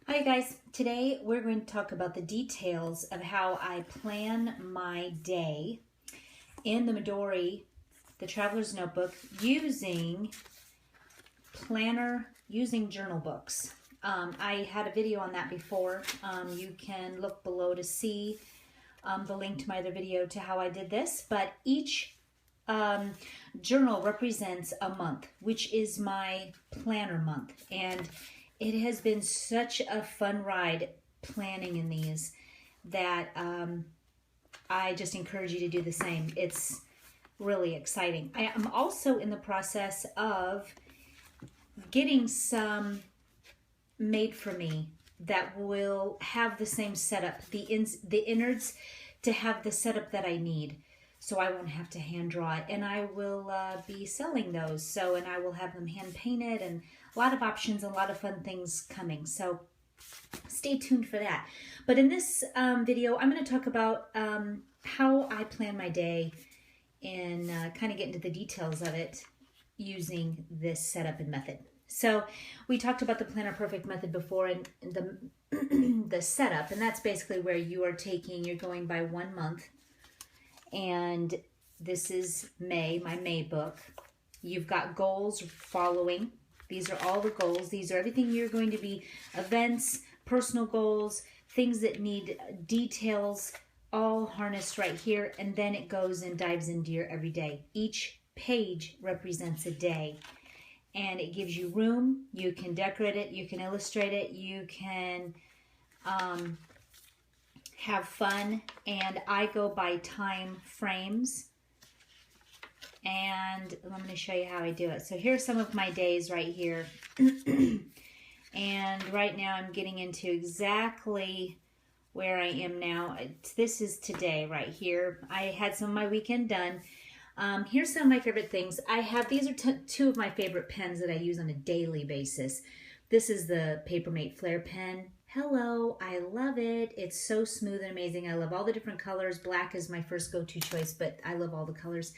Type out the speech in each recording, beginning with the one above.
Hi guys, today we're going to talk about the details of how I plan my day in the Midori, the Traveler's Notebook, using journal books. I had a video on that before. You can look below to see the link to my other video to how I did this, but each journal represents a month, which is my planner month, and it has been such a fun ride planning in these that I just encourage you to do the same. It's really exciting. I am also in the process of getting some made for me that will have the same setup, the innards to have the setup that I need. So I won't have to hand draw it, and I will be selling those. And I will have them hand painted, and a lot of options, a lot of fun things coming. So stay tuned for that. But in this video, I'm going to talk about how I plan my day and kind of get into the details of it using this setup and method. So we talked about the Planner Perfect method before, and the the setup, and that's basically where you're going by 1 month. And this is May, my May book. You've got goals following. These are all the goals. These are everything you're going to be, events, personal goals, things that need details, all harnessed right here. And then it goes and dives into your everyday. Each page represents a day. And it gives you room. You can decorate it. You can illustrate it. You can have fun. And I go by time frames. And I'm going to show you how I do it. So here's some of my days right here. And right now I'm getting into exactly where I am now. This is today right here. I had some of my weekend done. Here's some of my favorite things. These are two of my favorite pens that I use on a daily basis. This is the Papermate Flare pen. Hello, I love it. It's so smooth and amazing. I love all the different colors. Black is my first go-to choice, but I love all the colors.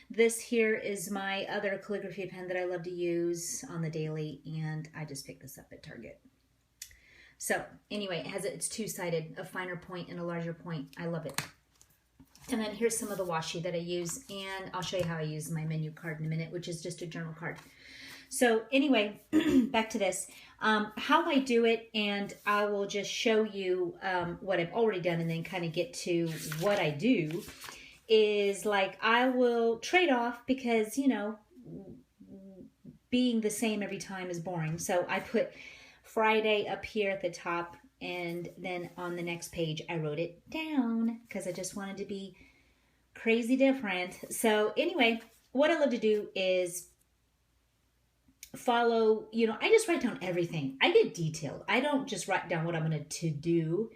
This here is my other calligraphy pen that I love to use on the daily, and I just picked this up at Target. So anyway, it's two-sided, a finer point and a larger point. I love it. And then here's some of the washi that I use, and I'll show you how I use my menu card in a minute, which is just a journal card. So anyway, back to this. How I do it, and I will just show you what I've already done and then kind of get to what I do, is like I will trade off because, you know, being the same every time is boring. So I put Friday up here at the top, and then on the next page I wrote it down because I just wanted to be crazy different. So anyway, what I love to do is follow, I just write down everything. I get detailed. I don't just write down what I'm going to do,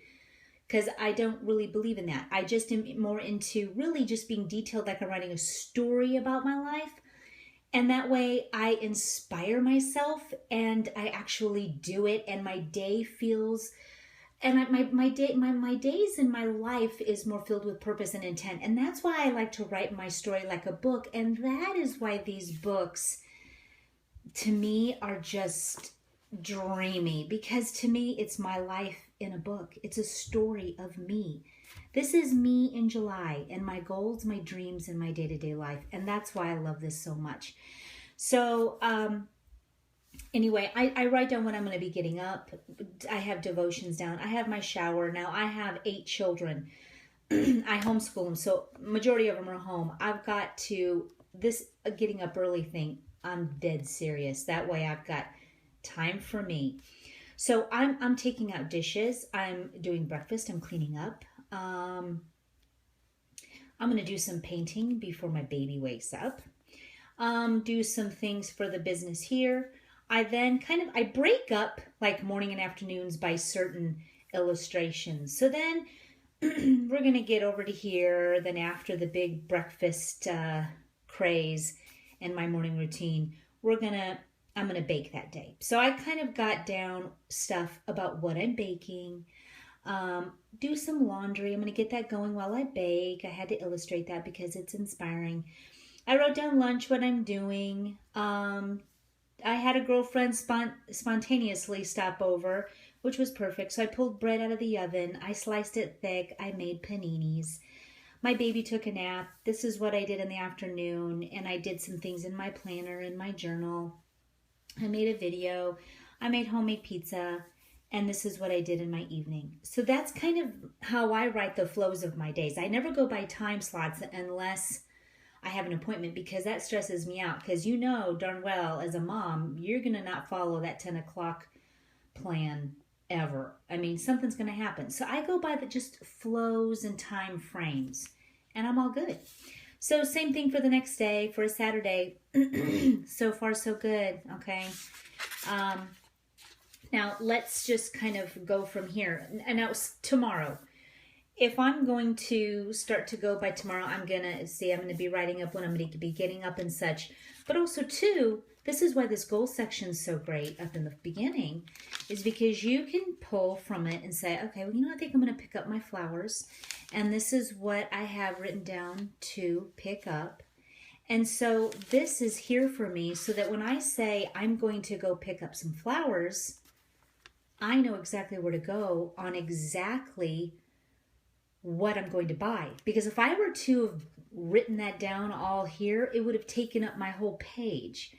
because I don't really believe in that. I just am more into really just being detailed, like I'm writing a story about my life. And that way I inspire myself and I actually do it, and my day feels, and my days in my life is more filled with purpose and intent. And that's why I like to write my story like a book. And that is why these books to me are just dreamy, because to me it's my life in a book. It's a story of me. This is me in July, and my goals, my dreams, and my day-to-day life. And that's why I love this so much. So anyway, I write down when I'm going to be getting up. I have devotions down. I have my shower. Now I have 8 children. I homeschool them, so majority of them are home. I've got to, this getting up early thing, I'm dead serious. That way I've got time for me. So I'm taking out dishes. I'm doing breakfast. I'm cleaning up. I'm going to do some painting before my baby wakes up. Do some things for the business here. I then I break up like morning and afternoons by certain illustrations. So then we're going to get over to here. Then after the big breakfast craze and my morning routine, I'm going to bake that day. So I kind of got down stuff about what I'm baking, do some laundry. I'm going to get that going while I bake. I had to illustrate that because it's inspiring. I wrote down lunch, what I'm doing. I had a girlfriend spontaneously stop over which was perfect. So I pulled bread out of the oven. I sliced it thick. I made paninis. My baby took a nap. This is what I did in the afternoon. And I did some things in my planner, in my journal. I made a video. I made homemade pizza. And this is what I did in my evening. So that's kind of how I write the flows of my days. I never go by time slots unless I have an appointment, because that stresses me out. Because you know darn well, as a mom, you're going to not follow that 10 o'clock plan ever. I mean, something's going to happen. So I go by the just flows and time frames, and I'm all good. So same thing for the next day, for a Saturday. So far, so good. Okay. Now let's just kind of go from here. And now tomorrow. If I'm going to start to go by tomorrow, I'm going to be writing up when I'm going to be getting up and such. But also, too, this is why this goal section is so great up in the beginning, is because you can pull from it and say, okay, well, you know, I think I'm going to pick up my flowers. And this is what I have written down to pick up. And so this is here for me so that when I say I'm going to go pick up some flowers, I know exactly where to go on exactly what I'm going to buy. Because if I were to have written that down all here, it would have taken up my whole page.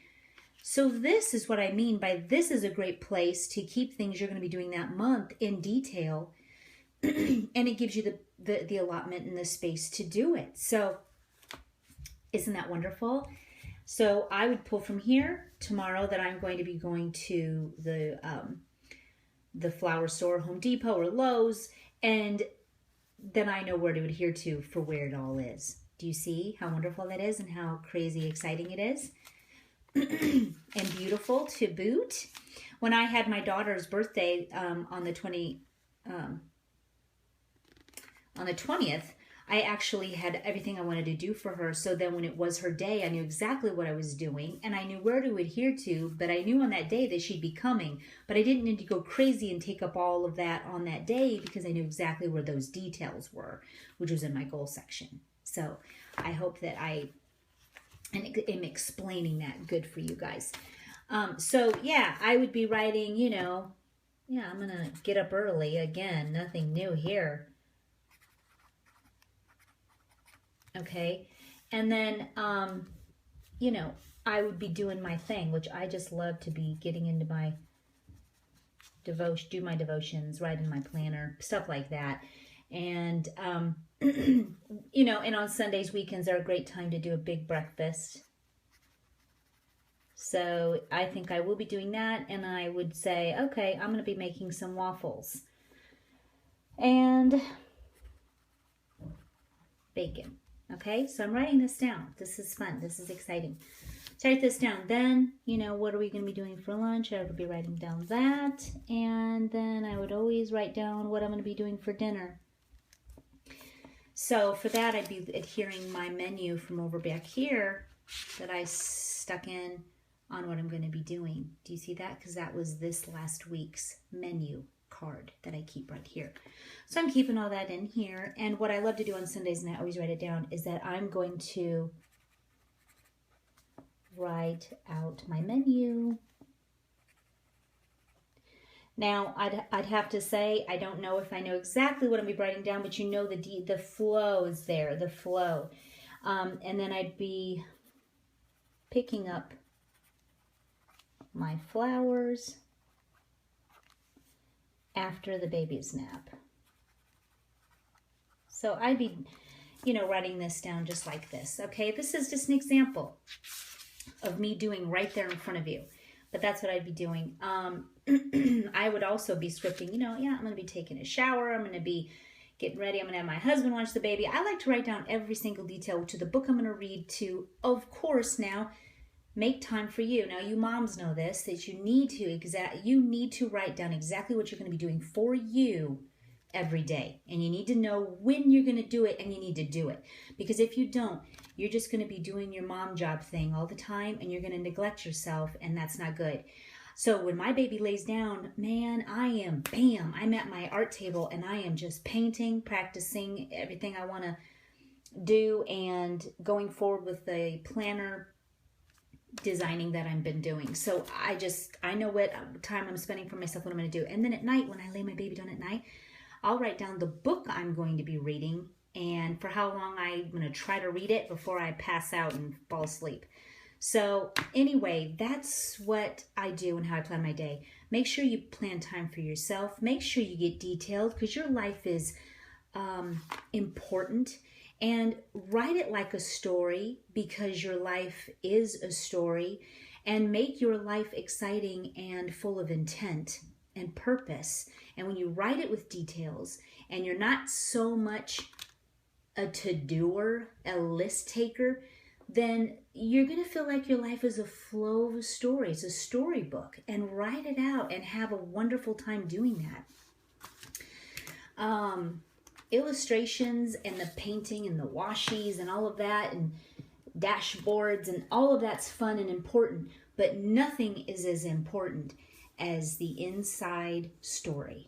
So this is what I mean by this is a great place to keep things you're going to be doing that month in detail. And it gives you the allotment and the space to do it. So isn't that wonderful? So I would pull from here tomorrow that I'm going to be going to the flower store, Home Depot or Lowe's, and then I know where to adhere to for where it all is. Do you see how wonderful that is and how crazy exciting it is? And beautiful to boot. When I had my daughter's birthday on the 20th, I actually had everything I wanted to do for her. So then when it was her day, I knew exactly what I was doing and I knew where to adhere to, but I knew on that day that she'd be coming. But I didn't need to go crazy and take up all of that on that day because I knew exactly where those details were, which was in my goal section. So I hope that I am explaining that good for you guys. So yeah, I would be writing, you know, yeah, I'm going to get up early. Again, nothing new here. Okay, and then, you know, I would be doing my thing, which I just love to be getting into my devotion, do my devotions, write in my planner, stuff like that. And, you know, and on Sundays, weekends are a great time to do a big breakfast. So I think I will be doing that. And I would say, okay, I'm going to be making some waffles and bacon. Okay, so I'm writing this down. This is fun. This is exciting. So write this down. Then, you know, what are we going to be doing for lunch? I would be writing down that. And then I would always write down what I'm going to be doing for dinner. So for that, I'd be adhering my menu from over back here that I stuck in on what I'm going to be doing. Do you see that? Because that was this last week's menu card that I keep right here. So I'm keeping all that in here. And what I love to do on Sundays, and I always write it down, is that I'm going to write out my menu. Now, I'd have to say, I don't know if I know exactly what I'm going to be writing down, but you know the flow is there, the flow. And then I'd be picking up my flowers after the baby's nap. So I'd be, you know, writing this down just like this. Okay, this is just an example of me doing right there in front of you. But that's what I'd be doing. I would also be scripting, you know, yeah, I'm going to be taking a shower. I'm going to be getting ready. I'm going to have my husband watch the baby. I like to write down every single detail to the book I'm going to read to, of course, now make time for you. Now, you moms know this, that you need to write down exactly what you're going to be doing for you every day. And you need to know when you're going to do it, and you need to do it. Because if you don't, you're just going to be doing your mom job thing all the time, and you're going to neglect yourself, and that's not good. So when my baby lays down, man, I'm at my art table, and I am just painting, practicing everything I want to do, and going forward with the planner designing that I've been doing. So I know what time I'm spending for myself, what I'm going to do. And then at night, when I lay my baby down at night, I'll write down the book I'm going to be reading and for how long I'm going to try to read it before I pass out and fall asleep. So anyway, that's what I do and how I plan my day. Make sure you plan time for yourself. Make sure you get detailed because your life is important. And write it like a story because your life is a story. And make your life exciting and full of intent and purpose. And when you write it with details and you're not so much a to-doer, a list taker, then you're going to feel like your life is a flow of a story. It's a storybook. And write it out and have a wonderful time doing that. Illustrations and the painting and the washies and all of that and dashboards and all of that's fun and important. But nothing is as important as the inside story.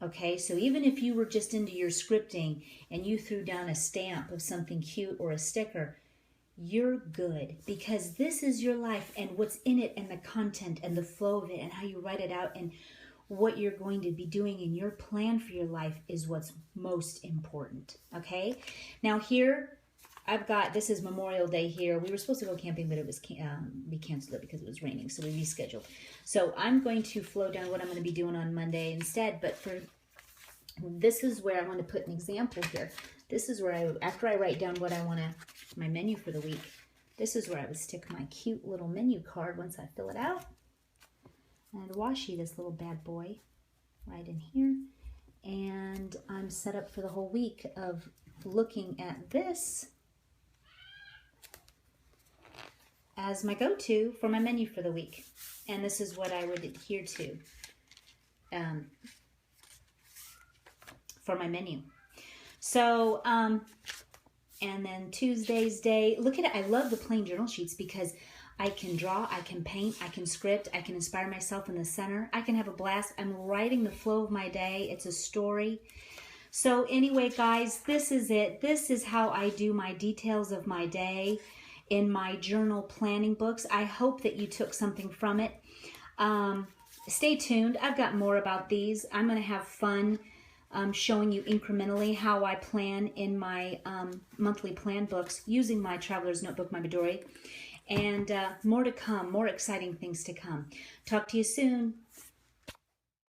Okay, so even if you were just into your scripting and you threw down a stamp of something cute or a sticker, you're good because this is your life and what's in it and the content and the flow of it and how you write it out and what you're going to be doing in your plan for your life is what's most important. Okay, now here I've got, this is Memorial Day here. We were supposed to go camping, but it was we canceled it because it was raining, so we rescheduled. So I'm going to flow down what I'm going to be doing on Monday instead. But for this is where I want to put an example here. This is where after I write down what I want to, my menu for the week, this is where I would stick my cute little menu card once I fill it out. And I'd washi this little bad boy right in here. And I'm set up for the whole week of looking at this as my go-to for my menu for the week. And this is what I would adhere to for my menu. So, and then Tuesday's day, look at it. I love the plain journal sheets because I can draw, I can paint, I can script, I can inspire myself in the center. I can have a blast. I'm writing the flow of my day. It's a story. So anyway, guys, this is it. This is how I do my details of my day in my journal planning books. I hope that you took something from it. Stay tuned. I've got more about these. I'm going to have fun showing you incrementally how I plan in my monthly plan books using my Traveler's Notebook, my Midori. And more to come, more exciting things to come. Talk to you soon.